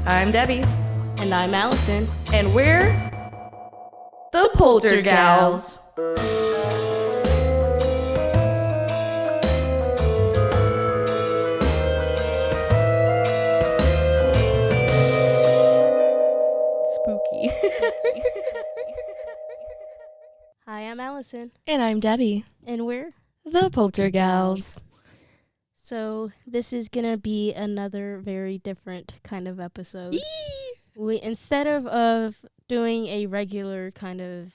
I'm Debbie. And I'm Alison. And we're the Poltergals. Spooky. Hi, I'm Alison. And I'm Debbie. And we're the Poltergals. So this is going to be another very different kind of episode. Yee! Instead of doing a regular kind of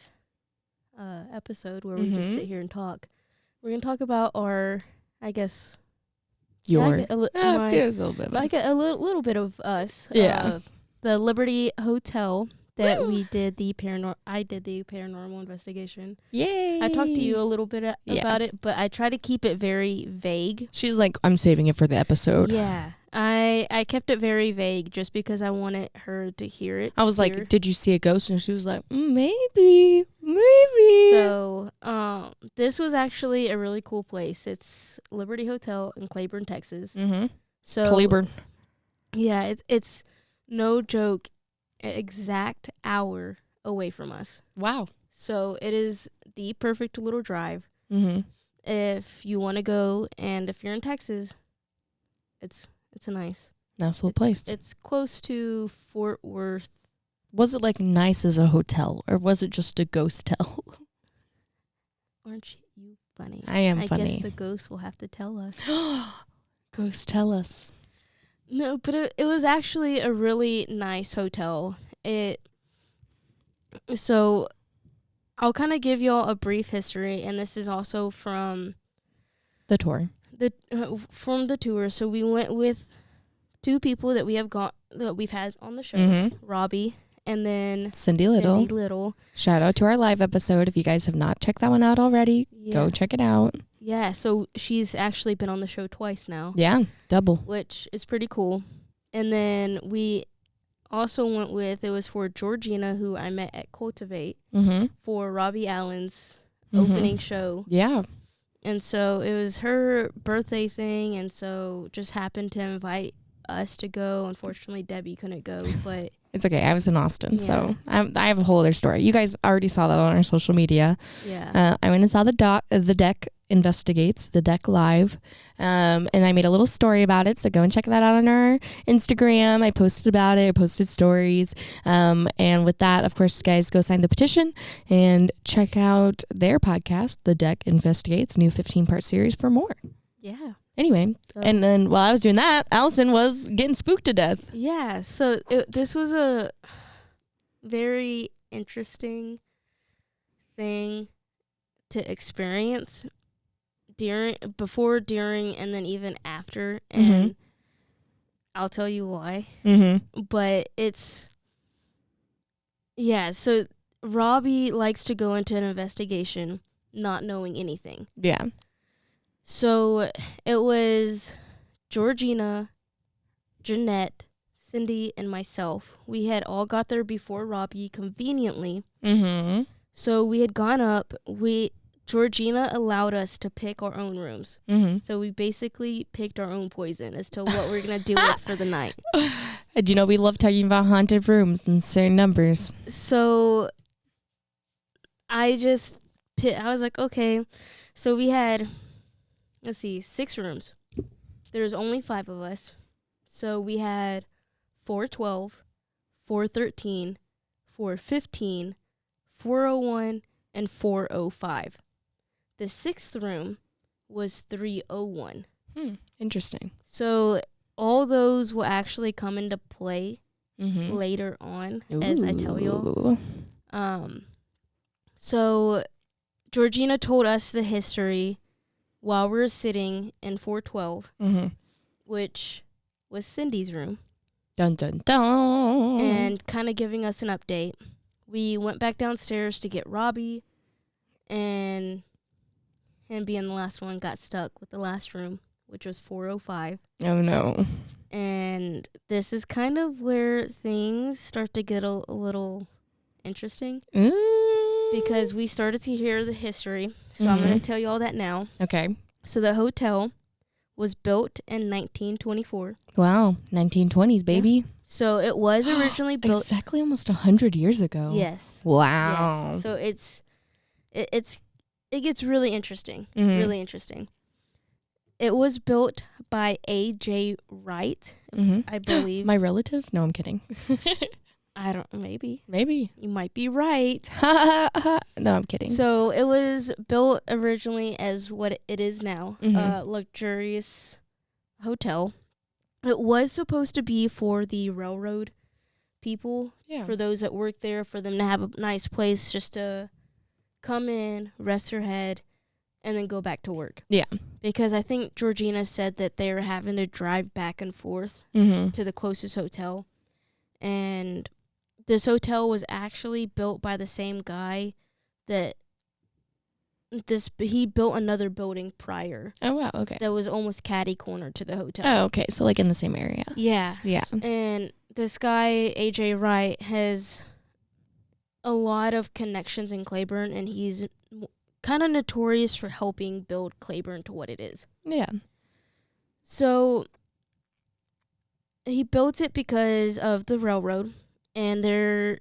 episode where we just sit here and talk, we're going to talk about our, I guess... a little bit of us. Yeah. The Liberty Hotel that I did the paranormal investigation. Yay! I talked to you a little bit about it, but I try to keep it very vague. She's like, I'm saving it for the episode. Yeah. I kept it very vague just because I wanted her to hear it. I was like, did you see a ghost? And she was like, maybe. So, this was actually a really cool place. It's Liberty Hotel in Claiborne, Texas. Mm-hmm. So Claiborne. Yeah, it's no joke, exact hour away from us. Wow. So it is the perfect little drive. Mm-hmm. If you want to go, and if you're in Texas, it's a nice little place. It's close to Fort Worth. Was it like nice as a hotel, or was it just a ghost tell? Aren't you funny? I am funny. I guess the ghost will have to tell us. Ghost, tell us. No, but it was actually a really nice hotel. So I'll kind of give y'all a brief history, and this is also from the tour. From the tour. So we went with two people that we've had on the show, Robbie and then Cindy Little. Shout out to our live episode. If you guys have not checked that one out already, go check it out. Yeah, so she's actually been on the show twice now. Yeah, double. Which is pretty cool. And then we also went with, it was for Georgina, who I met at Cultivate, for Robbie Allen's opening show. Yeah. And so it was her birthday thing, and so just happened to invite us to go. Unfortunately, Debbie couldn't go, but... It's okay. I was in Austin, so I have a whole other story. You guys already saw that on our social media. Yeah. I went and saw the Deck Investigates, the Deck Live, and I made a little story about it, so go and check that out on our Instagram. I posted about it. I posted stories. And with that, of course, guys, go sign the petition and check out their podcast, The Deck Investigates, new 15-part series for more. Yeah. Anyway, and then while I was doing that, Alison was getting spooked to death. Yeah, so this was a very interesting thing to experience before, during, and then even after. And I'll tell you why. But so Robbie likes to go into an investigation not knowing anything. Yeah. So it was Georgina, Jeanette, Cindy, and myself. We had all got there before Robbie, conveniently. So we had gone up. Georgina allowed us to pick our own rooms. So we basically picked our own poison as to what we're going to deal with for the night. And we love talking about haunted rooms and certain numbers. So I was like, okay. So we had... Let's see, 6 rooms. There's only 5 of us. So we had 412, 413, 415, 401, and 405. The 6th room was 301. Interesting. So all those will actually come into play later on, as I tell y'all. So Georgina told us the history while we were sitting in 412, which was Cindy's room. Dun, dun, dun. And kind of giving us an update. We went back downstairs to get Robbie, and him being the last one got stuck with the last room, which was 405. Oh, no. And this is kind of where things start to get a little interesting. Because we started to hear the history. So I'm going to tell you all that now. Okay. So the hotel was built in 1924. Wow. 1920s, baby. So it was originally built exactly almost 100 years ago. Yes. Wow. Yes. So it gets really interesting. Mhm. Really interesting. It was built by A.J. Wright, Mhm. I believe. My relative? No, I'm kidding. I don't. Maybe Maybe. you might be right. No, I'm kidding. So it was built originally as what it is now, Mhm. a luxurious hotel. It was supposed to be for the railroad people, Yeah. for those that work there, for them to have a nice place just to come in, rest their head, and then go back to work. Yeah. Because I think Georgina said that they were having to drive back and forth Mhm. to the closest hotel. And this hotel was actually built by the same guy that he built another building prior Oh wow. Okay. that was almost catty corner to the hotel. Oh, okay. So like in the same area. Yeah. Yeah. And this guy, AJ Wright, has a lot of connections in Claiborne, and he's kind of notorious for helping build Claiborne to what it is. Yeah. So he built it because of the railroad, and there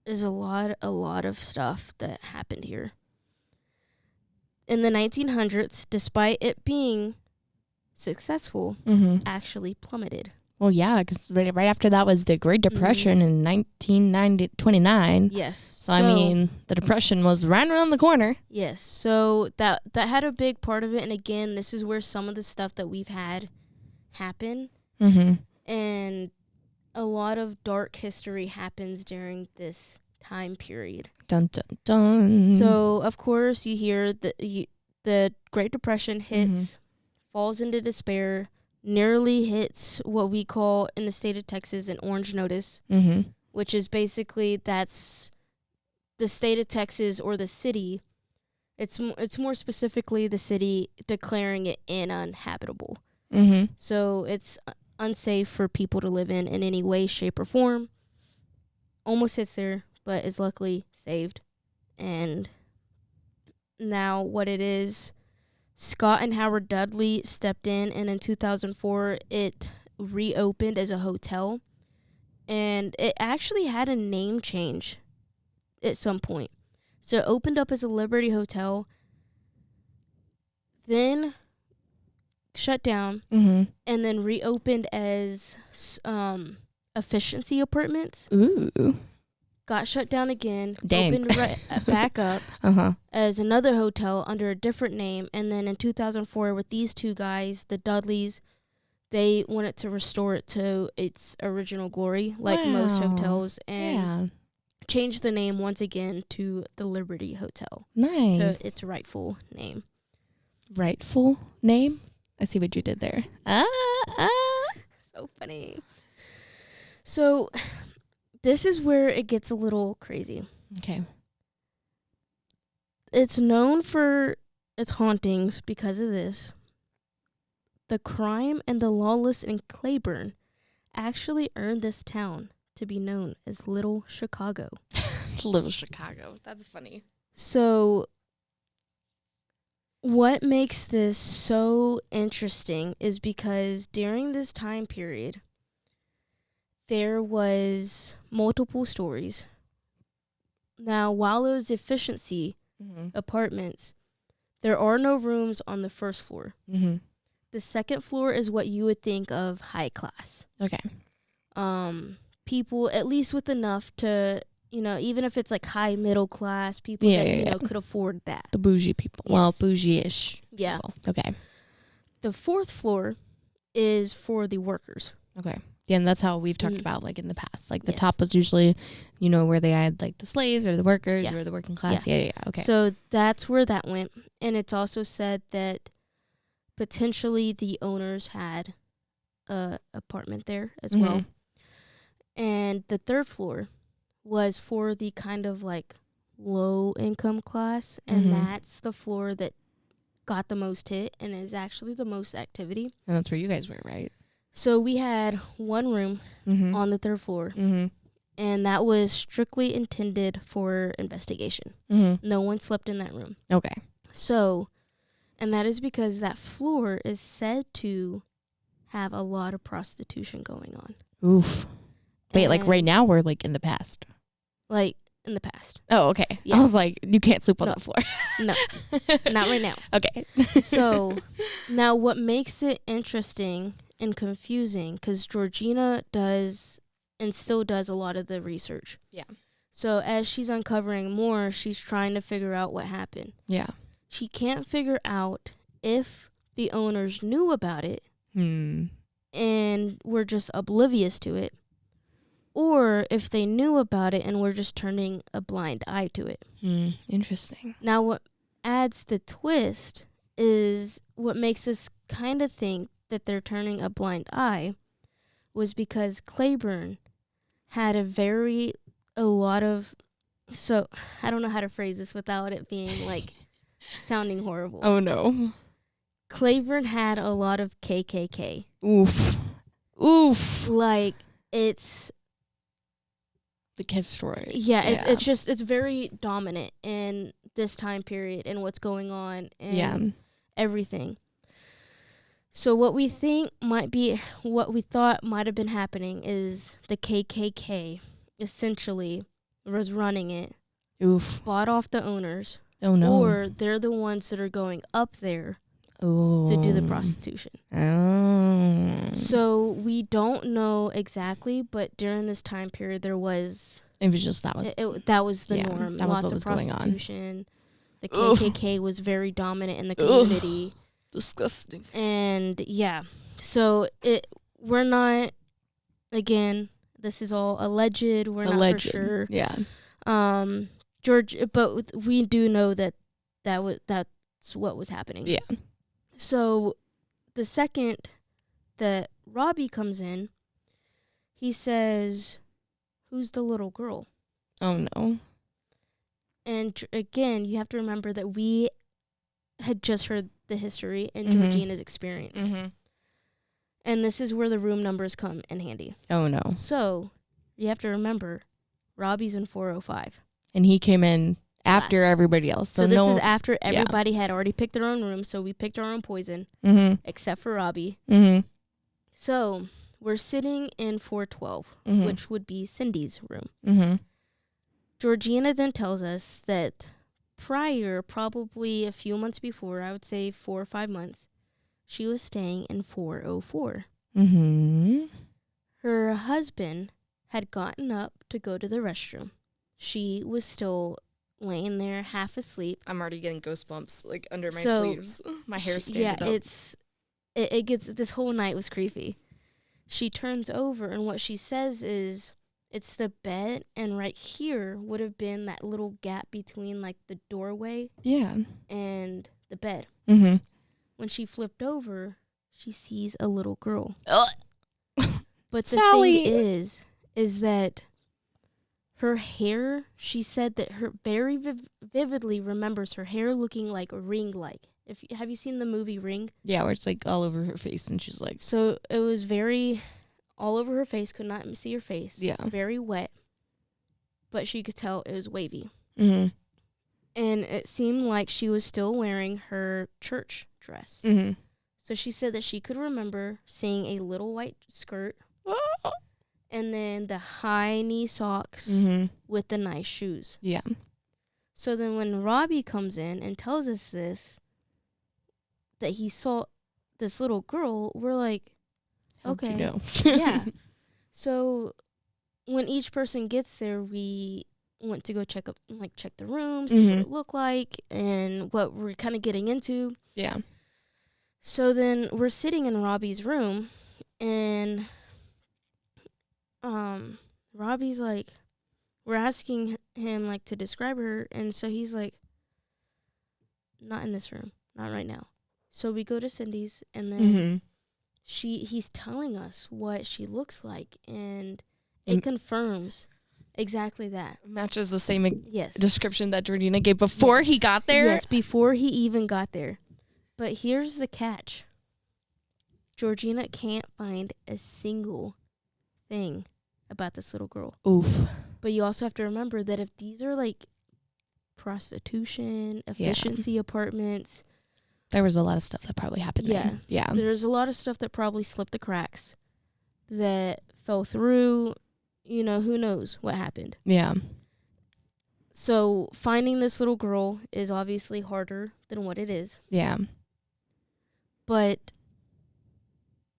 is a lot of stuff that happened here. In the 1900s, despite it being successful, Mhm. actually plummeted. Well, yeah, because right after that was the Great Depression in 1929. Yes. So I mean, the Depression was right around the corner. Yes. So that had a big part of it. And again, this is where some of the stuff that we've had happen, Mhm. and a lot of dark history happens during this time period. Dun dun dun. So of course you hear the Great Depression hits, falls into despair, nearly hits what we call in the state of Texas an orange notice, which is basically that's the state of Texas or the city. It's more specifically the city declaring it uninhabitable. So it's unsafe for people to live in any way, shape, or form. Almost hits there, but is luckily saved. And now what it is, Scott and Howard Dudley stepped in, and in 2004 it reopened as a hotel, and it actually had a name change at some point. So it opened up as a Liberty Hotel, then shut down, and then reopened as Efficiency Apartments. Ooh. Got shut down again. Dang. Opened back up as another hotel under a different name. And then in 2004, with these two guys, the Dudleys, they wanted to restore it to its original glory, like most hotels, and changed the name once again to the Liberty Hotel. Nice. To its rightful name. Rightful name? I see what you did there. So funny. So this is where it gets a little crazy. Okay. It's known for its hauntings because of this. The crime and the lawless in Claiborne actually earned this town to be known as Little Chicago. Little Chicago. That's funny. So what makes this so interesting is because during this time period, there was multiple stories. Now, while it was Efficiency Apartments, there are no rooms on the first floor. The second floor is what you would think of high class. Okay. People, at least with enough to, even if it's like high middle class, people that, could afford that. The bougie people. Yes. Well, bougie-ish. Yeah. People. Okay. The fourth floor is for the workers. Okay. Yeah, and that's how we've talked about, like, in the past. Like, the top was usually, where they had, like, the slaves or the workers or the working class. Yeah. Okay. So that's where that went. And it's also said that potentially the owners had a apartment there as well. And the third floor was for the kind of, like, low-income class. And that's the floor that got the most hit and is actually the most activity. And that's where you guys were, right? So we had one room on the third floor, and that was strictly intended for investigation. No one slept in that room. Okay. So, and that is because that floor is said to have a lot of prostitution going on. Oof. Wait, like right And, now we're like in the past. like in the past. Oh, okay. Yeah. I was like, you can't sleep on No. that floor. No, not right now. Okay. So now what makes it interesting and confusing, because Georgina does and still does a lot of the research. Yeah. So as she's uncovering more, she's trying to figure out what happened. Yeah. She can't figure out if the owners knew about it and were just oblivious to it, or if they knew about it and were just turning a blind eye to it. Interesting. Now, what adds the twist is what makes us kind of think that they're turning a blind eye was because Claiborne had so I don't know how to phrase this without it being like sounding horrible. Oh no. Claiborne had a lot of KKK. Oof. Like, it's the kid's story. Yeah, it's very dominant in this time period and what's going on and everything. So what we thought might have been happening is the KKK essentially was running it. Oof. Bought off the owners. Oh no. Or they're the ones that are going up there to do the prostitution. Oh. So we don't know exactly, but during this time period there was... It was just that was the norm. That was Lots what of was going prostitution. on. The KKK was very dominant in the community. Disgusting. And yeah, so we're not, again, this is all alleged. We're not for sure. Yeah. But we do know that's what was happening. Yeah. So the second that Robbie comes in, he says, "Who's the little girl?" Oh no. And again, you have to remember that we had just heard the history and Georgina's experience. And this is where the room numbers come in handy. Oh no. So you have to remember, Robbie's in 405. And he came in after everybody else. So this is after everybody had already picked their own room. So we picked our own poison, except for Robbie. So we're sitting in 412, which would be Cindy's room. Georgina then tells us that prior, probably a few months before, I would say 4 or 5 months, she was staying in 404. Her husband had gotten up to go to the restroom. She was still laying there half asleep. I'm already getting goosebumps like under my sleeves. My hair's standing up. It gets, this whole night was creepy. She turns over and what she says is, it's the bed, and right here would have been that little gap between like the doorway and the bed. When she flipped over, she sees a little girl. But the thing is that her hair, she said that her very vividly remembers her hair looking like ring-like. Have you seen the movie Ring? Yeah, where it's like all over her face and she's like... So it was very all over her face, could not see her face. Yeah. Very wet. But she could tell it was wavy. And it seemed like she was still wearing her church dress. So she said that she could remember seeing a little white skirt and then the high knee socks with the nice shoes. Yeah. So then when Robbie comes in and tells us this, that he saw this little girl, we're like, okay. You know? Yeah. So when each person gets there, we went to go check the room, see what it looked like, and what we're kind of getting into. Yeah. So then we're sitting in Robbie's room, and Robbie's like, we're asking him like to describe her, and so he's like, not in this room, not right now. So we go to Cindy's, and then he's telling us what she looks like, and it confirms exactly that. Matches the same description that Georgina gave before he got there? Yes, before he even got there. But here's the catch. Georgina can't find a single thing about this little girl. Oof. But you also have to remember that if these are like prostitution, efficiency apartments... There was a lot of stuff that probably happened there. Yeah. There's a lot of stuff that probably slipped the cracks, that fell through, who knows what happened. Yeah. So finding this little girl is obviously harder than what it is. Yeah. But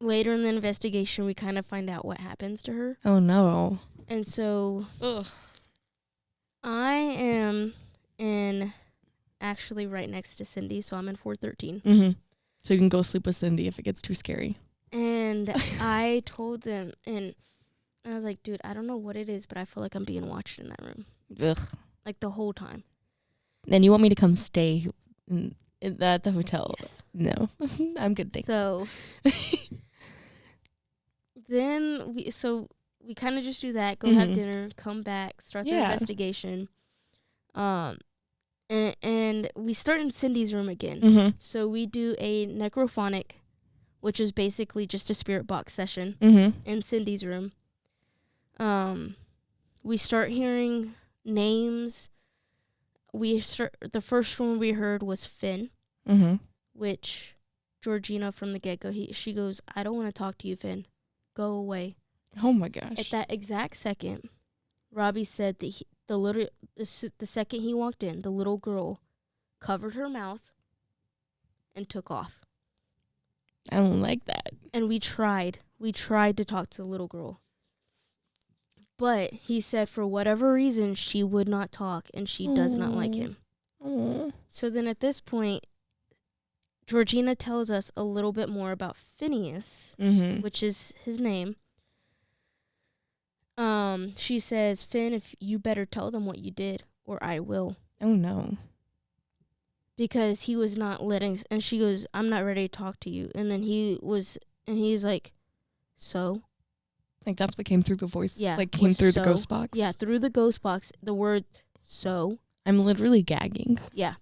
later in the investigation, we kind of find out what happens to her. Oh, no. And so Ugh. I am actually right next to Cindy, so I'm in 413. Mm-hmm. So you can go sleep with Cindy if it gets too scary. And I told them, and I was like, dude, I don't know what it is, but I feel like I'm being watched in that room. Ugh. Like the whole time. And you want me to come stay at the hotel? Yes. No. I'm good, thanks. So then we kind of just do that, go have dinner, come back, start the investigation. And we start in Cindy's room again. Mm-hmm. So we do a necrophonic, which is basically just a spirit box session in Cindy's room. We start hearing names. The first one we heard was Finn, which Georgina from the get-go, she goes, I don't want to talk to you, Finn. Go away. Oh, my gosh. At that exact second, Robbie said that the second he walked in, the little girl covered her mouth and took off. I don't like that. And we tried to talk to the little girl. But he said for whatever reason, she would not talk, and she does not like him. So then at this point, Georgina tells us a little bit more about Phineas, which is his name. She says, Finn, if you better tell them what you did, or I will. Oh, no. Because he was not letting, and she goes, I'm not ready to talk to you. And then he's like, so? Like, that's what came through the voice? Yeah. Like, came through the ghost box? Yeah, through the ghost box, the word, so. I'm literally gagging. Yeah.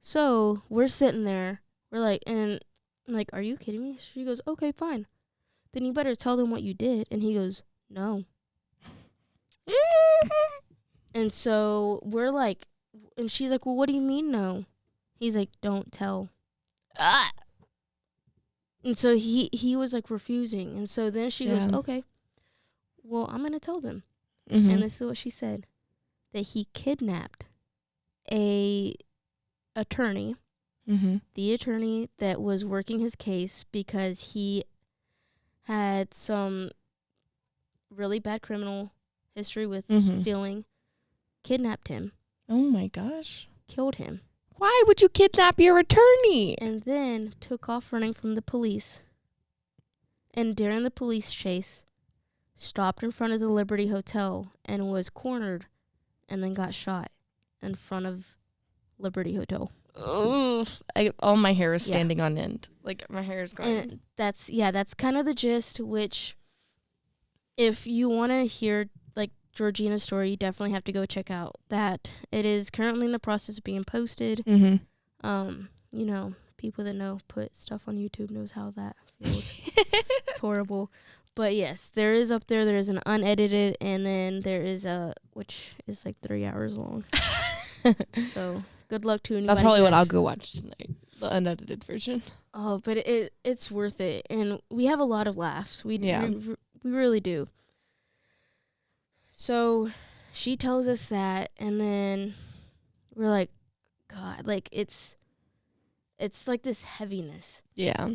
So, we're sitting there, we're like, and I'm like, are you kidding me? She goes, okay, fine. Then you better tell them what you did. And he goes, no. And so we're like, and she's like, well, what do you mean no? He's like, don't tell. And so he was like refusing. And so then she goes, okay, well, I'm going to tell them. And this is what she said, that he kidnapped a attorney, the attorney that was working his case because he had some really bad criminal history with stealing, kidnapped him. Oh, my gosh. Killed him. Why would you kidnap your attorney? And then took off running from the police. And during the police chase, stopped in front of the Liberty Hotel and was cornered and then got shot in front of Liberty Hotel. Oof. All my hair is standing on end. Like, my hair is going. And that's kind of the gist, which if you want to hear Georgina's story, you definitely have to go check out that. It is currently in the process of being posted. People that know put stuff on YouTube knows how that feels. It's horrible. But yes, there is up there. There is an unedited, and then there is which is like 3 hours long. So good luck to anybody. That's probably what I'll go watch tonight, the unedited version. Oh, but it's worth it, and we have a lot of laughs. We really do. So she tells us that, and then we're like, God, like it's like this heaviness. Yeah.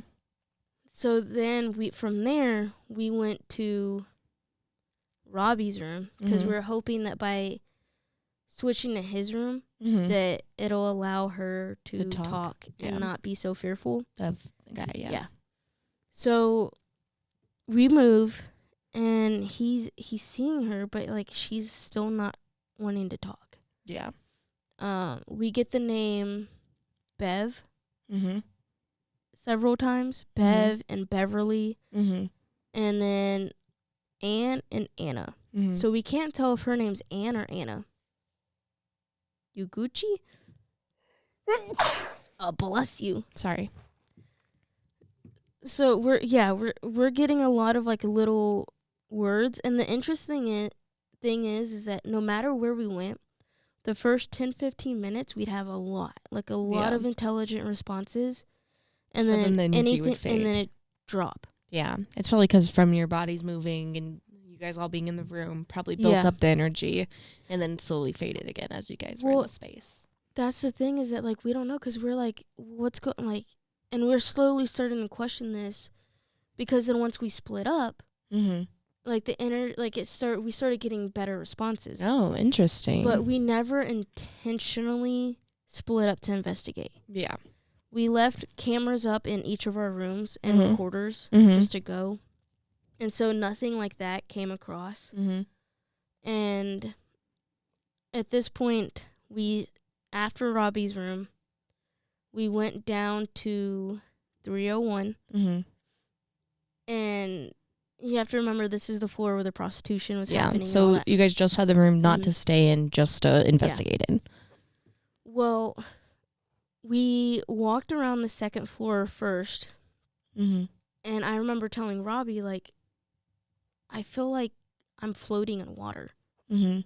So then from there we went to Robbie's room because we were hoping that by switching to his room that it'll allow her to talk and not be so fearful. Of the guy, yeah. So we move. And he's seeing her, but like she's still not wanting to talk. Yeah. We get the name Bev several times. Bev and Beverly. And then Anne and Anna. So we can't tell if her name's Anne or Anna. You Gucci? Oh, bless you. Sorry. So we're getting a lot of like little words, and the interesting thing is that no matter where we went, the first 10-15 minutes we'd have a lot of intelligent responses, and then anything, and then it drop. Yeah, it's probably because from your body's moving and you guys all being in the room probably built up the energy and then slowly faded again as you guys were in the space. That's the thing, is that, like, we don't know, because we're like, what's going, like, and we're slowly starting to question this, because then once we split up, like we started getting better responses. Oh, interesting. But we never intentionally split up to investigate. Yeah. We left cameras up in each of our rooms and recorders just to go. And so nothing like that came across. And at this point, after Robbie's room, we went down to 301. And you have to remember, this is the floor where the prostitution was happening. So you guys just had the room not to stay in, just to investigate in. Well, we walked around the second floor first. And I remember telling Robbie, like, I feel like I'm floating in water. And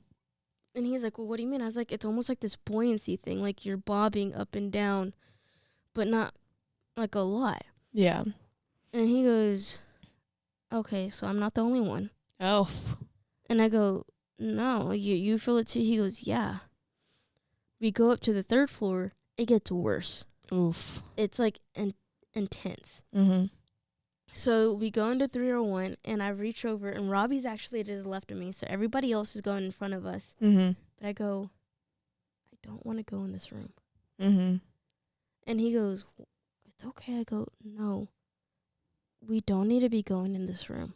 he's like, well, what do you mean? I was like, it's almost like this buoyancy thing. Like, you're bobbing up and down, but not, like, a lot. Yeah. And he goes, okay, so I'm not the only one. Oh. And I go, no, you feel it too? He goes, yeah. We go up to the third floor. It gets worse. Oof. It's, like, intense. So we go into 301, and I reach over, and Robbie's actually to the left of me, so everybody else is going in front of us. But I go, I don't want to go in this room. And he goes, it's okay. I go, no, we don't need to be going in this room.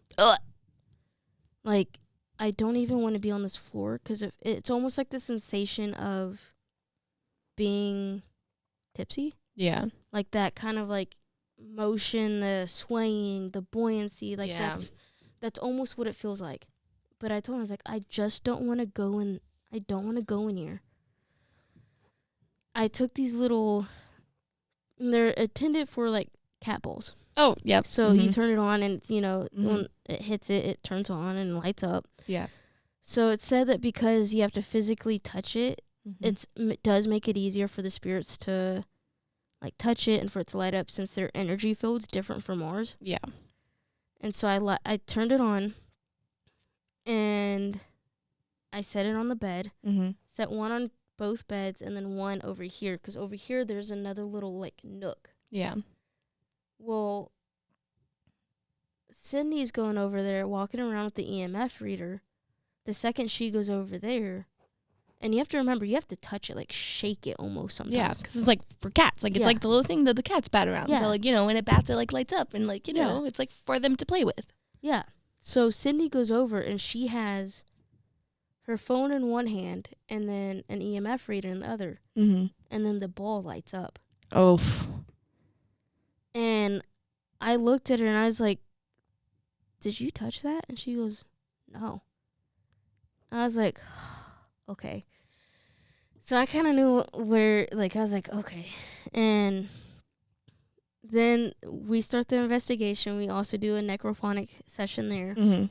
Like, I don't even want to be on this floor, because it's almost like the sensation of being tipsy. Yeah. Like that kind of, like, motion, the swaying, the buoyancy, like that's almost what it feels like. But I told him, I was like, I just don't want to go in. I don't want to go in here. I took these little, they're intended for, like, cat balls. Oh, yep. So you turn it on, and when it hits it, it turns on and lights up. Yeah. So it said that because you have to physically touch it, it does make it easier for the spirits to, like, touch it and for it to light up, since their energy field's different from ours. Yeah. And so I turned it on, and I set it on the bed. Set one on both beds, and then one over here, because over here there's another little, like, nook. Yeah. Well, Sydney's going over there, walking around with the EMF reader. The second she goes over there, and you have to remember, you have to touch it, like, shake it almost sometimes. Yeah, because it's, like, for cats. Like, it's, like, the little thing that the cats bat around. Yeah. So, like, when it bats, it, like, lights up. And, like, it's, like, for them to play with. Yeah. So Sydney goes over, and she has her phone in one hand and then an EMF reader in the other. And then the ball lights up. Oh. And I looked at her, and I was like, did you touch that? And she goes, no. I was like, okay. So I kind of knew where, like, I was like, okay. And then we start the investigation. We also do a necrophonic session there.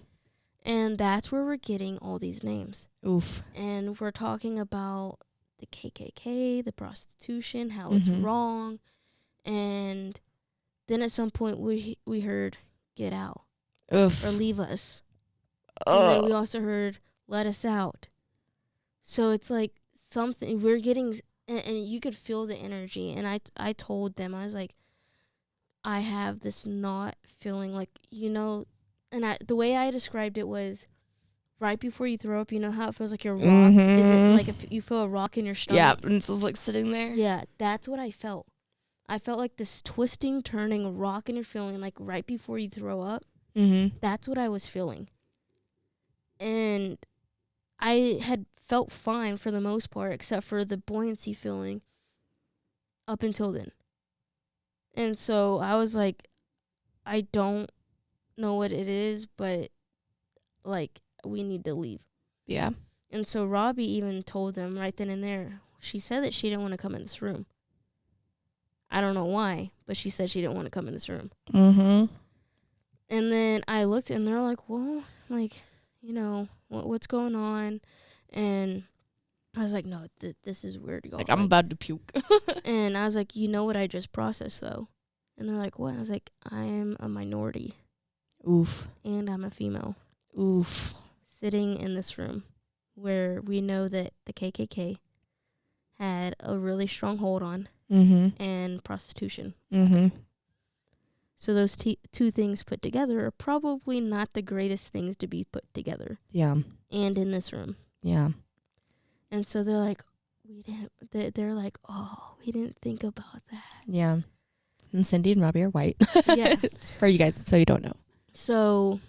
And that's where we're getting all these names. Oof. And we're talking about the KKK, the prostitution, how it's wrong. And then at some point we heard, get out. Oof. Or leave us. And then we also heard, let us out. So it's like something we're getting, and you could feel the energy. And I told them, I was like, I have this not feeling like, and the way I described it was, right before you throw up, you know how it feels like your rock? Is it like if you feel a rock in your stomach? Yeah, and it's just, like, sitting there. Yeah, that's what I felt. I felt like this twisting, turning, rock in your feeling, like, right before you throw up. That's what I was feeling. And I had felt fine for the most part, except for the buoyancy feeling up until then. And so I was like, I don't know what it is, but, like, we need to leave. Yeah. And so Robbie even told them right then and there, she said that she didn't want to come in this room. I don't know why, but she said she didn't want to come in this room. And then I looked, and they're like, well, like, what's going on? And I was like, no, this is weird. Like, I'm about to puke. And I was like, you know what I just processed, though? And they're like, what? I was like, I am a minority. Oof. And I'm a female. Oof. sitting in this room where we know that the KKK had a really strong hold on and prostitution. So those two things put together are probably not the greatest things to be put together. Yeah. And in this room. Yeah. And so they're like, they're like, oh, we didn't think about that. Yeah. And Cindy and Robbie are white. Yeah. For you guys, so you don't know. So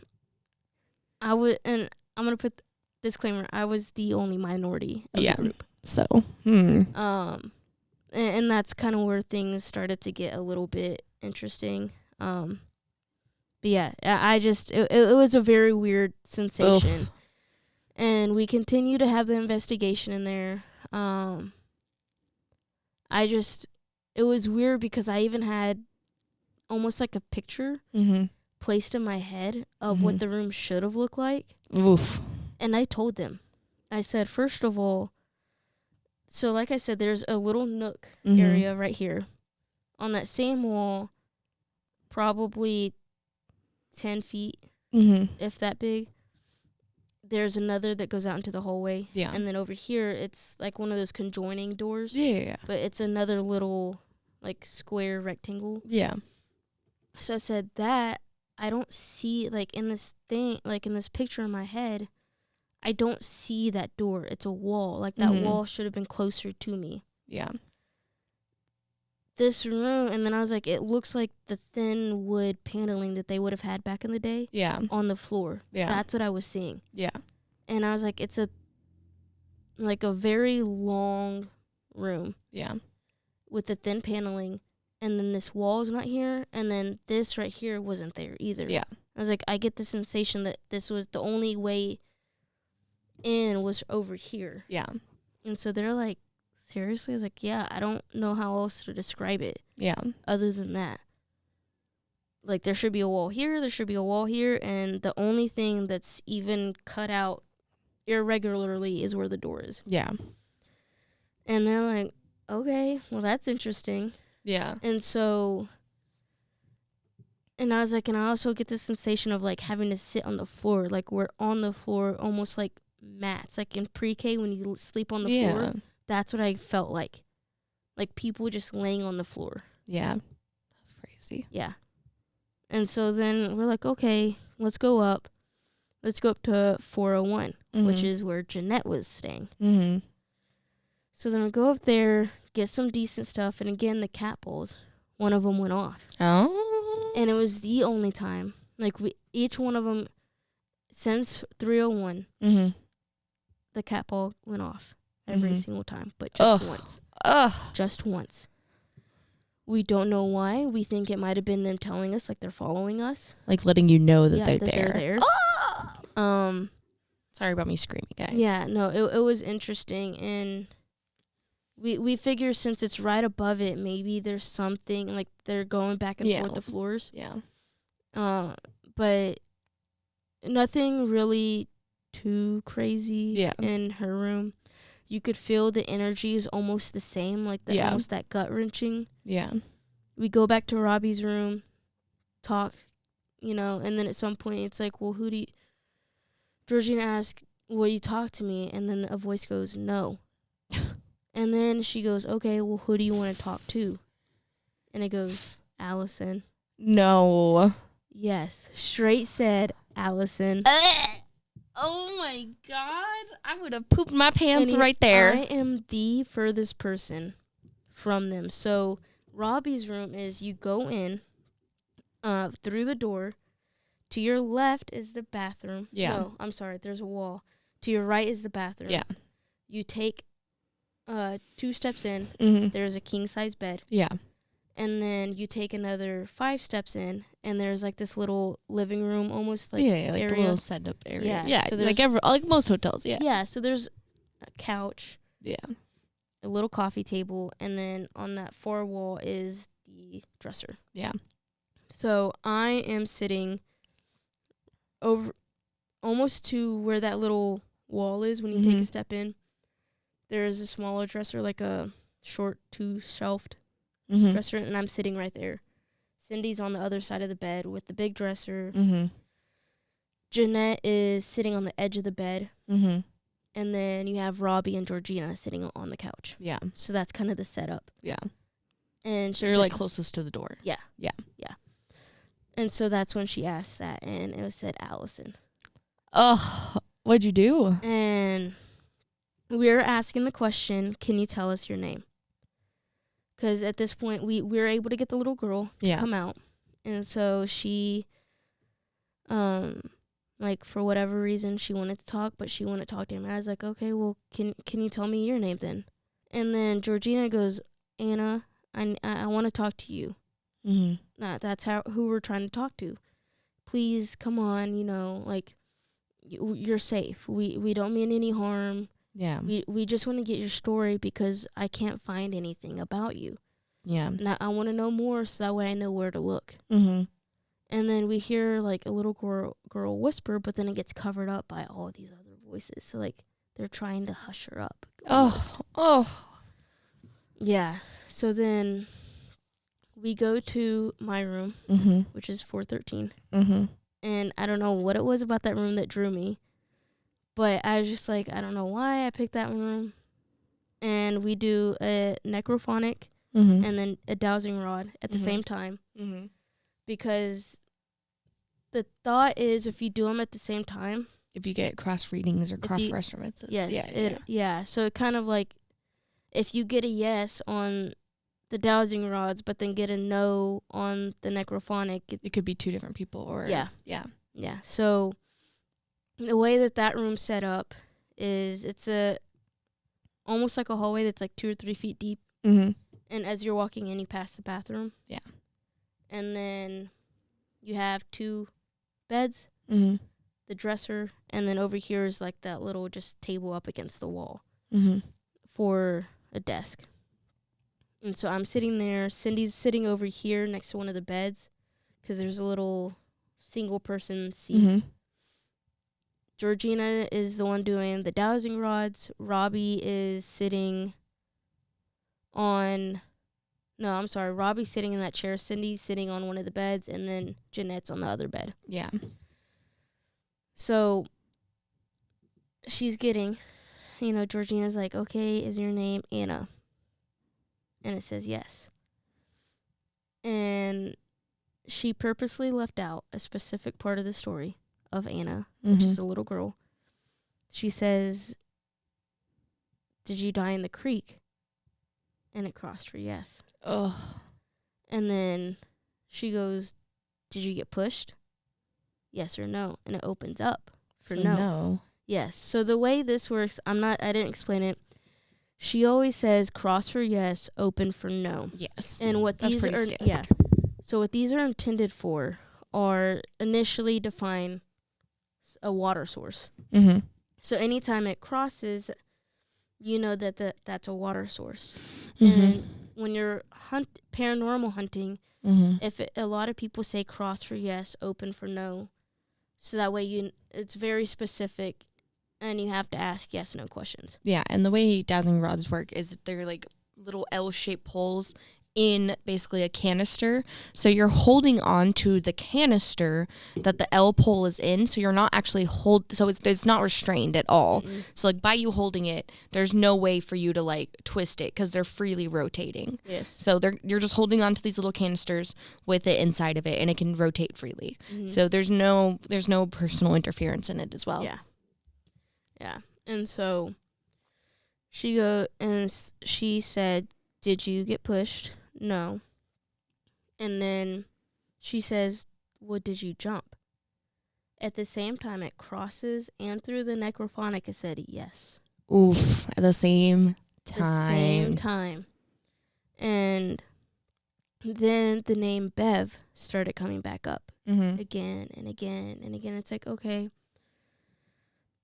and I'm going to put disclaimer, I was the only minority of the group. So, and that's kind of where things started to get a little bit interesting. But yeah, it was a very weird sensation. Oof. And we continue to have the investigation in there. It was weird because I even had almost like a picture placed in my head of what the room should have looked like. Oof. And I told them, I said, first of all, so like I said, there's a little nook area right here. On that same wall, probably 10 feet, if that big. There's another that goes out into the hallway. Yeah. And then over here, it's like one of those conjoining doors. Yeah. But it's another little, like, square rectangle. Yeah. So I said that I don't see, like, in this thing, like, in this picture in my head, I don't see that door. It's a wall. Like, that wall should have been closer to me. Yeah. This room, and then I was like, it looks like the thin wood paneling that they would have had back in the day. Yeah. On the floor. Yeah. That's what I was seeing. Yeah. And I was like, it's a very long room. Yeah. With the thin paneling, and then this wall is not here, and then this right here wasn't there either. Yeah. I was like, I get the sensation that this was the only way in was over here. Yeah. And so they're like, seriously? I was like, yeah, I don't know how else to describe it. Yeah. Other than that. Like, there should be a wall here, there should be a wall here, and the only thing that's even cut out irregularly is where the door is. Yeah. And they're like, okay, well, that's interesting. Yeah. And so, and I was like, and I also get the sensation of, like, having to sit on the floor. Like, we're on the floor almost like mats. Like, in pre-K when you sleep on the floor. That's what I felt like. Like, people just laying on the floor. Yeah. That's crazy. Yeah. And so then we're like, okay, let's go up. Let's go up to 401, which is where Jeanette was staying. So then we go up there, get some decent stuff, and again, the cat balls, one of them went off. Oh. And it was the only time. Like, each one of them, since 301, the cat ball went off. Every single time, but just once. Just once. We don't know why. We think it might have been them telling us, like, they're following us. Like, letting you know that, they're there. Sorry about me screaming, guys. Yeah, no, it was interesting, and we figure since it's right above it, maybe there's something, like, they're going back and forth the floors. Yeah. But nothing really too crazy in her room. You could feel the energy is almost the same, like almost that gut wrenching. Yeah. We go back to Robbie's room, talk, and then at some point it's like, well, Georgina asked, will you talk to me? And then a voice goes, no. And then she goes, okay, well, who do you want to talk to? And it goes, Alison. No. Yes. Straight said, Alison. Oh my God. I would have pooped my pants right there. I am the furthest person from them. So Robbie's room is you go in through the door. To your left is the bathroom. Yeah. No, I'm sorry. There's a wall. To your right is the bathroom. Yeah. You take 2 steps in. There's a king-size bed. Yeah. And then you take another 5 steps in, and there's like this little living room, almost like like area. A little setup area. Yeah. So like most hotels. Yeah. Yeah. So there's a couch. Yeah. A little coffee table, and then on that far wall is the dresser. Yeah. So I am sitting over almost to where that little wall is when you take a step in. There is a smaller dresser, like a short 2-shelved dresser, and I'm sitting right there. Cindy's on the other side of the bed with the big dresser. Jeanette is sitting on the edge of the bed. Mm-hmm. And then you have Robbie and Georgina sitting on the couch. Yeah. So that's kind of the setup. Yeah. And So you're like closest to the door. Yeah. Yeah. Yeah. And so that's when she asked that, and it was said Allison. Oh, what'd you do? And we were asking the question, can you tell us your name? Because at this point, we were able to get the little girl to come out. And so she, like, for whatever reason, she wanted to talk, but she wouldn't talk to him. I was like, okay, well, can you tell me your name then? And then Georgina goes, Anna, I want to talk to you. Mm-hmm. That's who we're trying to talk to. Please, come on, like, you're safe. We don't mean any harm. Yeah. We just want to get your story because I can't find anything about you. Yeah. And I want to know more so that way I know where to look. Mm-hmm. And then we hear, like, a little girl whisper, but then it gets covered up by all of these other voices. So, like, they're trying to hush her up. Oh. Yeah. So then we go to my room, which is 413. Mm-hmm. And I don't know what it was about that room that drew me. But I was just like, I don't know why I picked that room. And we do a necrophonic and then a dowsing rod at the same time. Mm-hmm. Because the thought is if you do them at the same time. If you get cross readings or cross references. Yes. Yeah. So it kind of like if you get a yes on the dowsing rods but then get a no on the necrophonic. It could be two different people or. Yeah. Yeah. Yeah. So the way that room's set up is it's almost like a hallway that's like 2 or 3 feet deep. Mm-hmm. And as you're walking in, you pass the bathroom. Yeah. And then you have 2 beds, the dresser, and then over here is like that little just table up against the wall for a desk. And so I'm sitting there. Cindy's sitting over here next to one of the beds because there's a little single person seat. Georgina is the one doing the dowsing rods. Robbie is sitting on... No, I'm sorry. Robbie's sitting in that chair. Cindy's sitting on one of the beds, and then Jeanette's on the other bed. Yeah. So she's getting, Georgina's like, okay, is your name Anna? And it says yes. And she purposely left out a specific part of the story of Anna, which is a little girl. She says, did you die in the creek? And it crossed for yes. Oh. And then she goes, did you get pushed? Yes or no? And it opens up for no. Yes. So the way this works, I didn't explain it. She always says cross for yes, open for no. Yes. And what That's these pretty are, standard. So what these are intended for are initially define a water source. So anytime it crosses, you know that's a water source. And when you're paranormal hunting, a lot of people say cross for yes, open for no. So that way it's very specific and you have to ask yes, no questions. Yeah, and the way dowsing rods work is they're like little L-shaped poles in basically a canister. So you're holding on to the canister that the L pole is in. So you're not actually so it's not restrained at all. So like by you holding it, there's no way for you to like twist it because they're freely rotating. Yes. So you're just holding on to these little canisters with it inside of it, and it can rotate freely. So there's no personal interference in it as well. Yeah. Yeah. And so she said, did you get pushed? No. And then she says, well, did you jump? At the same time, it crosses, and through the necrophonic, it said yes. Oof, at the same time. The same time. And then the name Bev started coming back up again and again and again. It's like, okay,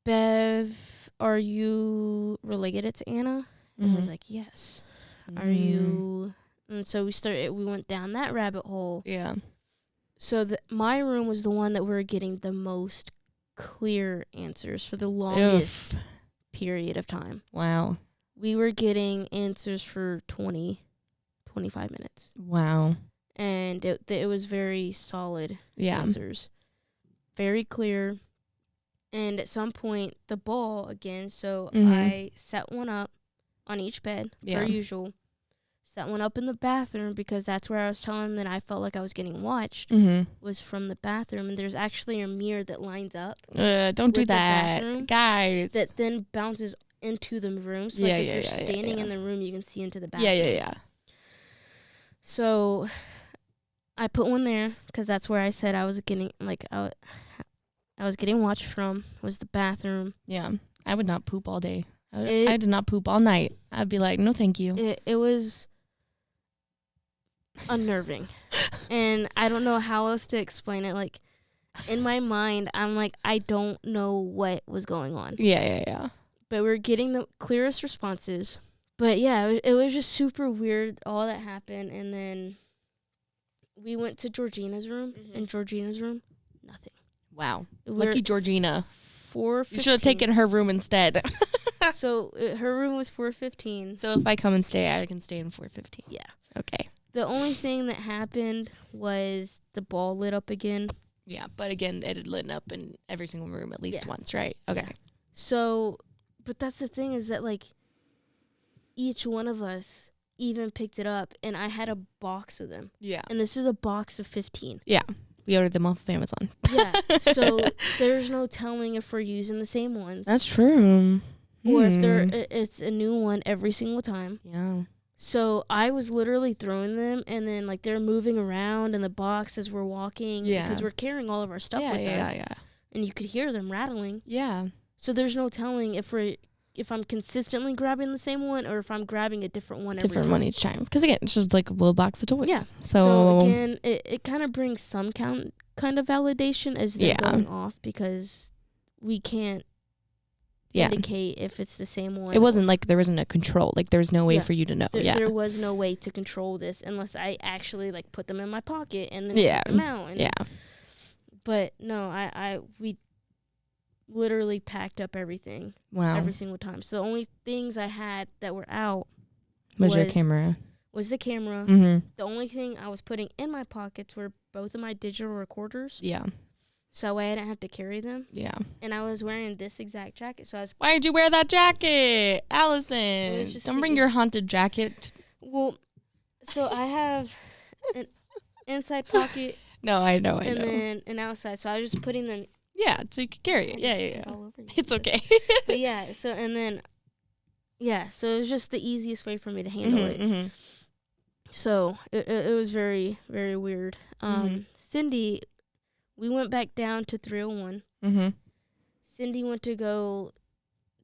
Bev, are you related to Anna? And I was like, yes. Are you... And so we went down that rabbit hole. Yeah. So my room was the one that we were getting the most clear answers for the longest period of time. Wow. We were getting answers for 20, 25 minutes. Wow. And it was very solid answers. Very clear. And at some point, the ball again. So Mhm. I set one up on each bed, per usual. Set one up in the bathroom because that's where I was telling them that I felt like I was getting watched. Was from the bathroom, and there's actually a mirror that lines up. Don't do that, guys. That then bounces into the room. So like if you're standing in the room, you can see into the bathroom. Yeah. So I put one there because that's where I said I was getting I was getting watched from, was the bathroom. Yeah, I would not poop all day. I did not poop all night. I'd be like, no, thank you. It was unnerving. And I don't know how else to explain it. Like, in my mind, I'm like, I don't know what was going on. Yeah. But we're getting the clearest responses. But yeah, it was just super weird, all that happened. And then we went to Georgina's room. In Georgina's room, nothing. Wow. Lucky Georgina. 4:15. You should have taken her room instead. So her room was 4:15. So if I come and stay, I can stay in 4:15. Yeah. Okay. The only thing that happened was the ball lit up again. Yeah, but again, it had lit up in every single room at least once, right? Okay. Yeah. So, but that's the thing is that, like, each one of us even picked it up, and I had a box of them. Yeah. And this is a box of 15. Yeah. We ordered them off of Amazon. Yeah. So there's no telling if we're using the same ones. That's true. Or if it's a new one every single time. Yeah. So I was literally throwing them, and then like they're moving around in the box as we're walking. Yeah. Because we're carrying all of our stuff with us. Yeah. And you could hear them rattling. Yeah. So there's no telling if I'm consistently grabbing the same one or if I'm grabbing a different one every time. One each time. Because again, it's just like a little box of toys. Yeah. So again, it kind of brings some kind of validation as they're going off because we can't indicate if it's the same one. It wasn't like there wasn't a control. Like there's no way for you to know. There was no way to control this unless I actually like put them in my pocket and then take them out. And but no, we literally packed up everything. Wow. Every single time. So the only things I had that were out was your camera. Was the camera. The only thing I was putting in my pockets were both of my digital recorders. Yeah. So that way I didn't have to carry them. Yeah. And I was wearing this exact jacket. So I was. Why did you wear that jacket, Allison? Don't bring your haunted jacket. Well, so I have an inside pocket. No, I know. And then an outside. So I was just putting them. Yeah, so you could carry it. Yeah. All over you. It's okay. But yeah, so and then, so it was just the easiest way for me to handle it. So it was very, very weird. Cindy, we went back down to 301. Cindy went to go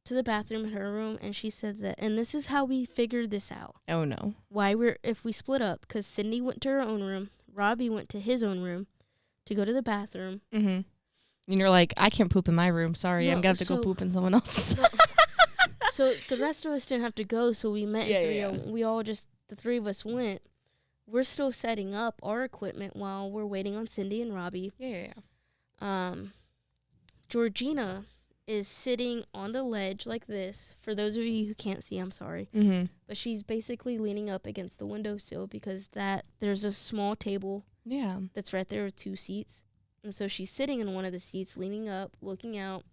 to the bathroom in her room, and she said that, and this is how we figured this out. Oh, no. If we split up, because Cindy went to her own room, Robbie went to his own room to go to the bathroom. And you're like, I can't poop in my room. Sorry, I'm going to have to go poop in someone else's. So the rest of us didn't have to go, so we met in 301. We all just, the three of us went. We're still setting up our equipment while we're waiting on Cindy and Robbie. Georgina is sitting on the ledge like this. For those of you who can't see, I'm sorry. But she's basically leaning up against the windowsill because there's a small table that's right there with 2 seats. And so she's sitting in one of the seats, leaning up, looking out,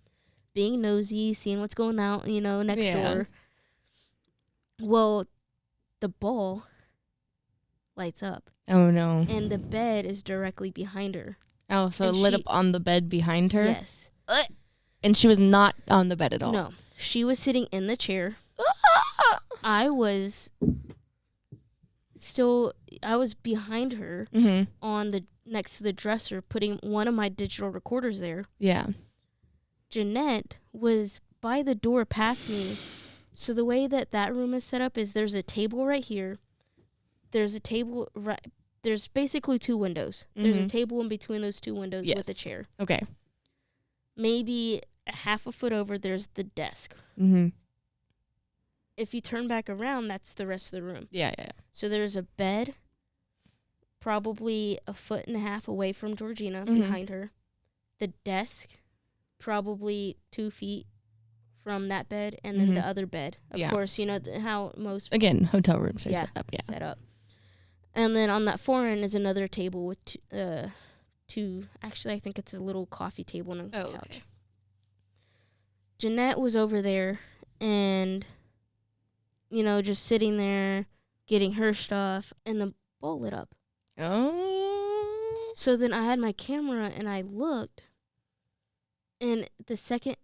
being nosy, seeing what's going out, next door. Well, the ball lights up. Oh, no. And the bed is directly behind her. Oh, so it lit up on the bed behind her? Yes. And she was not on the bed at all? No. She was sitting in the chair. I was behind her next to the dresser, putting one of my digital recorders there. Yeah. Jeanette was by the door past me. So the way that room is set up is there's a table right here. There's a table there's basically 2 windows. There's a table in between those 2 windows with a chair. Okay. Maybe a half a foot over, there's the desk. If you turn back around, that's the rest of the room. Yeah. So there's a bed, probably a foot and a half away from Georgina behind her. The desk, probably 2 feet from that bed, and then the other bed. Of course, how most... Again, hotel rooms are set up. Set up. And then on that far end is another table with 2... Actually, I think it's a little coffee table and a couch. Okay. Jeanette was over there and, just sitting there getting her stuff, and the bowl lit up. Oh. So then I had my camera and I looked, and the second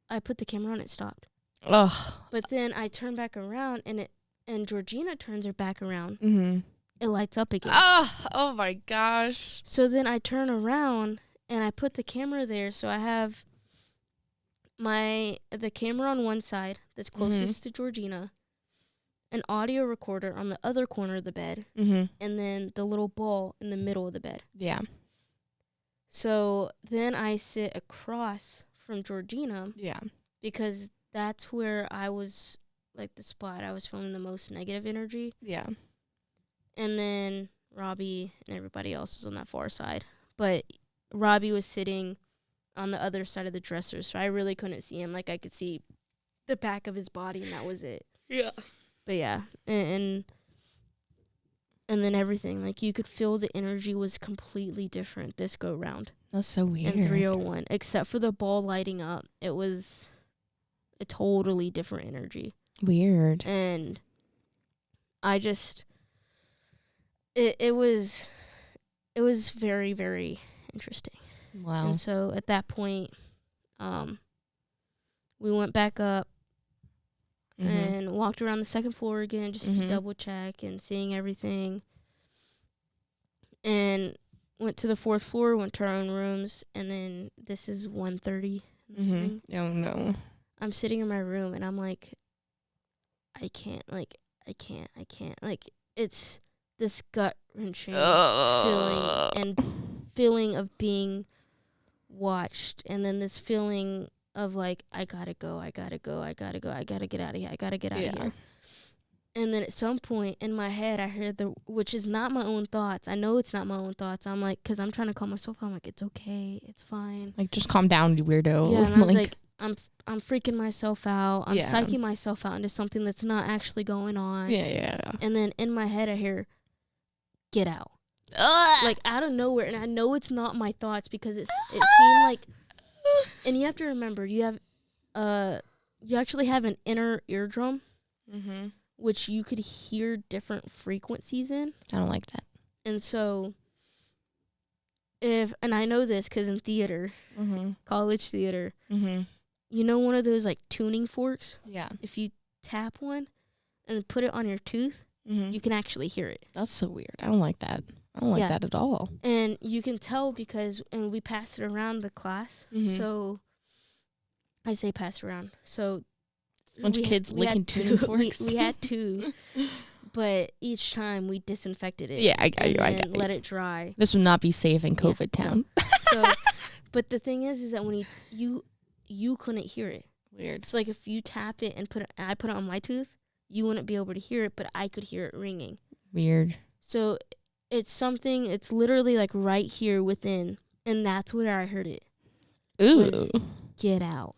I put the camera on, it stopped. Ugh. But then I turned back around, and Georgina turns her back around. Mm-hmm. It lights up again. Oh my gosh. So then I turn around and I put the camera there, so I have the camera on one side that's closest to Georgina, an audio recorder on the other corner of the bed, and then the little ball in the middle of the bed. Yeah. So then I sit across from Georgina. Yeah. Because that's where I was, like, the spot I was feeling the most negative energy. Yeah. And then Robbie and everybody else was on that far side. But Robbie was sitting on the other side of the dresser, so I really couldn't see him. Like, I could see the back of his body, and that was it. Yeah. But yeah, and then everything, like, you could feel the energy was completely different this go round. That's so weird. In 301, except for the ball lighting up, it was a totally different energy. Weird. And I just, it was very, very interesting. Wow. And so at that point, we went back up and walked around the second floor again just to double check and seeing everything. And went to the fourth floor, went to our own rooms, and then this is 1:30 in the morning. Oh no. I'm sitting in my room and I'm like, I can't. Like, it's this gut wrenching feeling of being watched, and then this feeling of like, I gotta go, I gotta get out of here, I gotta get out of here. And then at some point in my head, I heard which is not my own thoughts. I know it's not my own thoughts. I'm like, because I'm trying to calm myself. I'm like, it's okay, it's fine. Like, just calm down, you weirdo. Yeah, and I was like, I'm freaking myself out. I'm Yeah. psyching myself out into something that's not actually going on. Yeah. And then in my head, I hear, get out. Like, out of nowhere. And I know it's not my thoughts because it seemed like, and you have to remember, you actually have an inner eardrum, which you could hear different frequencies in. I don't like that. And so, and I know this because in theater, college theater, you know one of those, like, tuning forks? Yeah. If you tap one and put it on your tooth, you can actually hear it. That's so weird. I don't like that. I don't like that at all. And you can tell because, and we passed it around the class. So, I say pass around. So, a bunch of kids licking tuning forks. We had two, but each time we disinfected it. Yeah, I got you. Let it dry. This would not be safe in COVID town. No. So, but the thing is that when you couldn't hear it. Weird. So, like, if you tap it and I put it on my tooth, you wouldn't be able to hear it, but I could hear it ringing. Weird. So, it's literally, like, right here within, and that's where I heard it. Ooh. Get out.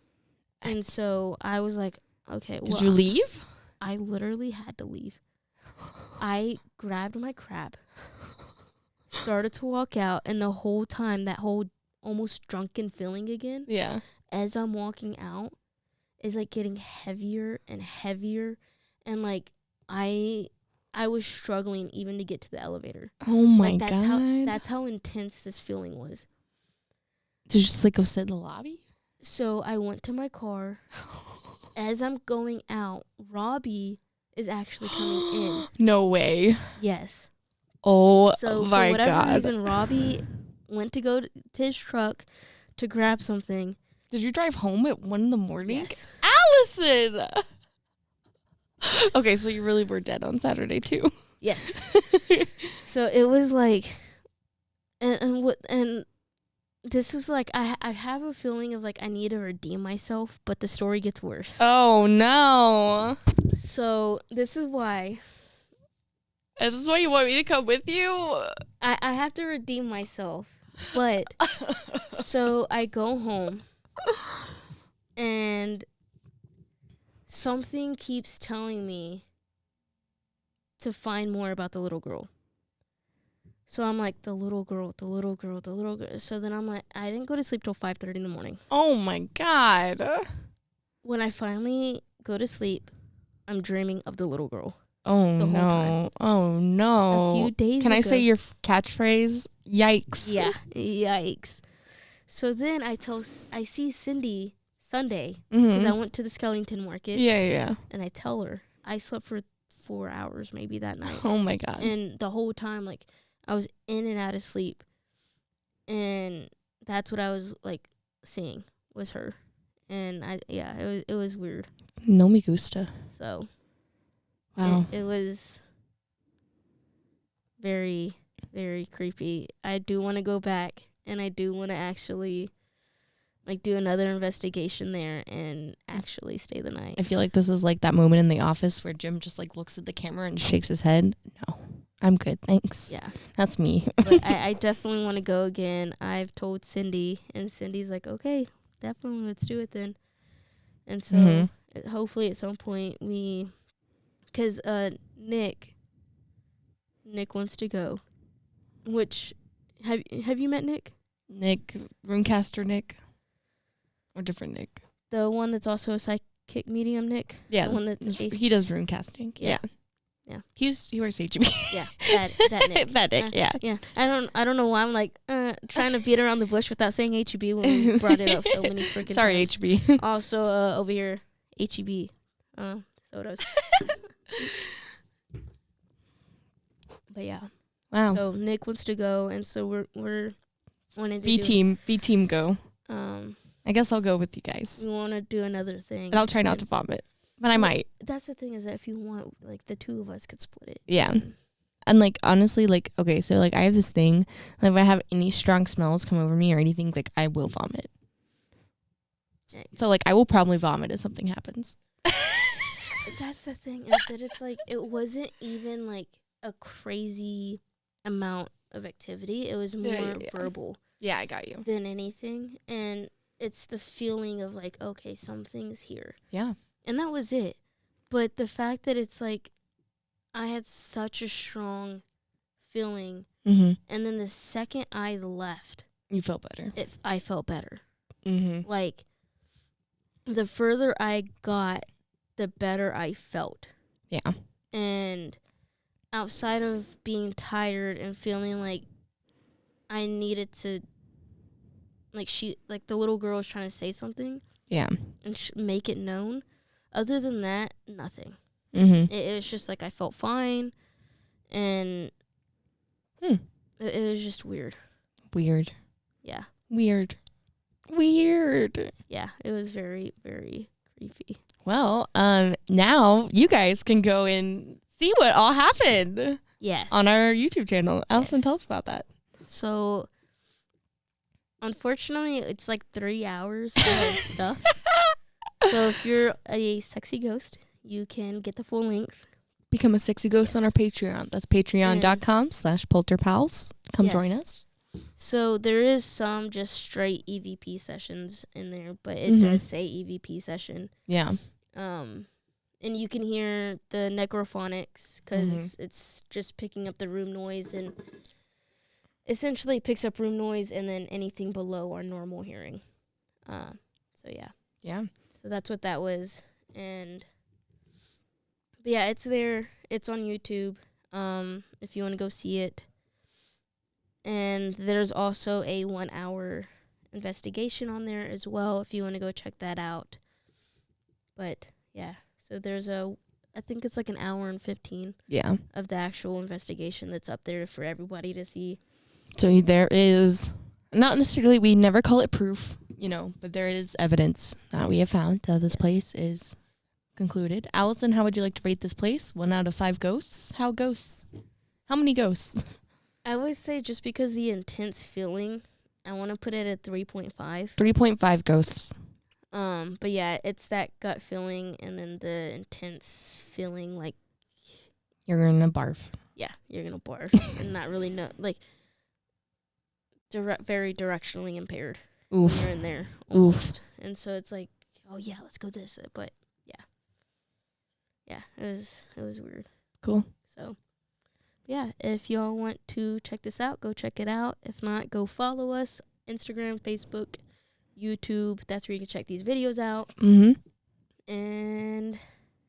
And so I was like, okay. Did you leave? I literally had to leave. I grabbed my crap, started to walk out, and the whole time, that whole almost drunken feeling again. Yeah. As I'm walking out, is like getting heavier and heavier, and like I was struggling even to get to the elevator. Oh my God! That's how intense this feeling was. Did you just like go sit in the lobby? So I went to my car. As I'm going out, Robbie is actually coming in. No way. Yes. Oh my God. So for whatever reason, Robbie went to go to his truck to grab something. Did you drive home at 1 a.m? Yes. Alison! Okay, so you really were dead on Saturday too. Yes. So it was like, and this was like, I have a feeling of like I need to redeem myself, but the story gets worse. Oh no. So this is why. Is this why you want me to come with you? I have to redeem myself. But so I go home and something keeps telling me to find more about the little girl. So I'm like, the little girl. So then I'm like, I didn't go to sleep till 5:30 in the morning. Oh my God. when I finally go to sleep, I'm dreaming of the little girl. Oh, the whole time. no. Oh, no. A few days Can ago. I say your catchphrase? Yikes. Yeah, yikes. So then I see Cindy Sunday because I went to the Skellington Market. Yeah. And I tell her I slept for 4 hours maybe that night. Oh, my God. And the whole time, like, I was in and out of sleep. And that's what I was, like, seeing was her. And it was weird. No me gusta. So Wow. it was very, very creepy. I do want to go back, and I do want to actually, like, do another investigation there and actually stay the night. I feel like this is like that moment in The Office where Jim just like looks at the camera and shakes his head. No, I'm good. Thanks. Yeah. That's me. But I definitely want to go again. I've told Cindy, and Cindy's like, okay, definitely, let's do it then. And so hopefully at some point because Nick wants to go. Which, have you met Nick? Nick, Runecaster Nick, or different Nick? The one that's also a psychic medium, Nick. Yeah, the one that's he does runecasting. Yeah. He wears HB. Yeah, that Nick. That Nick. Yeah. Yeah. I don't know why I'm like trying to beat around the bush without saying HEB when we brought it up so many freaking Sorry, times. HB. Also over here, HEB sodas. But yeah. Wow. So Nick wants to go, and so we're wanting to B team go. I guess I'll go with you guys. We want to do another thing, and I'll try not to vomit, but I might. That's the thing, is that if you want, like, the two of us could split it. Yeah. And like honestly, like, okay, so like I have this thing, like if I have any strong smells come over me or anything, like I will vomit. So like I will probably vomit if something happens. That's the thing, is that it's like it wasn't even like a crazy amount of activity. It was more verbal. Yeah, I got you. Than anything. And it's the feeling of like, okay, something's here. Yeah. And that was it. But the fact that it's like I had such a strong feeling, and then the second I left, you felt better. I felt better. Like, the further I got, the better I felt. Yeah. And outside of being tired and feeling like I needed to, like, the little girl was trying to say something. Yeah. And make it known. Other than that, nothing. It was just like I felt fine, and it was just weird. Weird. Yeah. Weird. Yeah, it was very, very creepy. Well, now you guys can go and see what all happened. Yes. On our YouTube channel. Alison, tell us about that. So, unfortunately, it's like 3 hours of stuff. So if you're a sexy ghost, you can get the full length. Become a sexy ghost on our Patreon. That's patreon.com/polterpals. Come join us. So there is some just straight EVP sessions in there, but it does say EVP session. Yeah. And you can hear the necrophonics because it's just picking up the room noise, and essentially picks up room noise and then anything below our normal hearing. So yeah. Yeah. So that's what that was. But yeah, it's there. It's on YouTube. If you want to go see it. And there's also a 1 hour investigation on there as well, if you want to go check that out. But yeah, so there's I think it's like an hour and 15 of the actual investigation that's up there for everybody to see. So there is, not necessarily, we never call it proof, but there is evidence that we have found that this place is concluded. Alison, how would you like to rate this place? 1 out of 5 ghosts? How many ghosts? I would say, just because the intense feeling, I want to put it at 3.5. 3.5 ghosts. But yeah, it's that gut feeling and then the intense feeling like you're gonna barf. Yeah, you're gonna barf and not really know, like, very directionally impaired. Oof. When you're in there. Almost. Oof. And so it's like, oh yeah, let's go this. But yeah, it was weird. Cool. So. Yeah, if y'all want to check this out, go check it out. If not, go follow us. Instagram, Facebook, YouTube. That's where you can check these videos out. And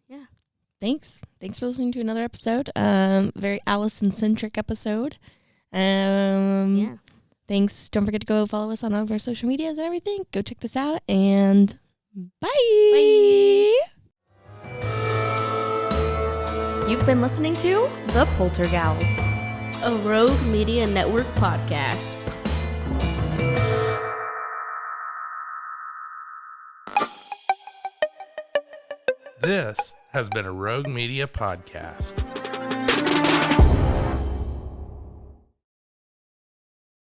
yeah. Thanks for listening to another episode. Very Alison centric episode. Yeah. Thanks. Don't forget to go follow us on all of our social medias and everything. Go check this out, and bye. You've been listening to The Poltergals, a Rogue Media Network podcast. This has been a Rogue Media podcast.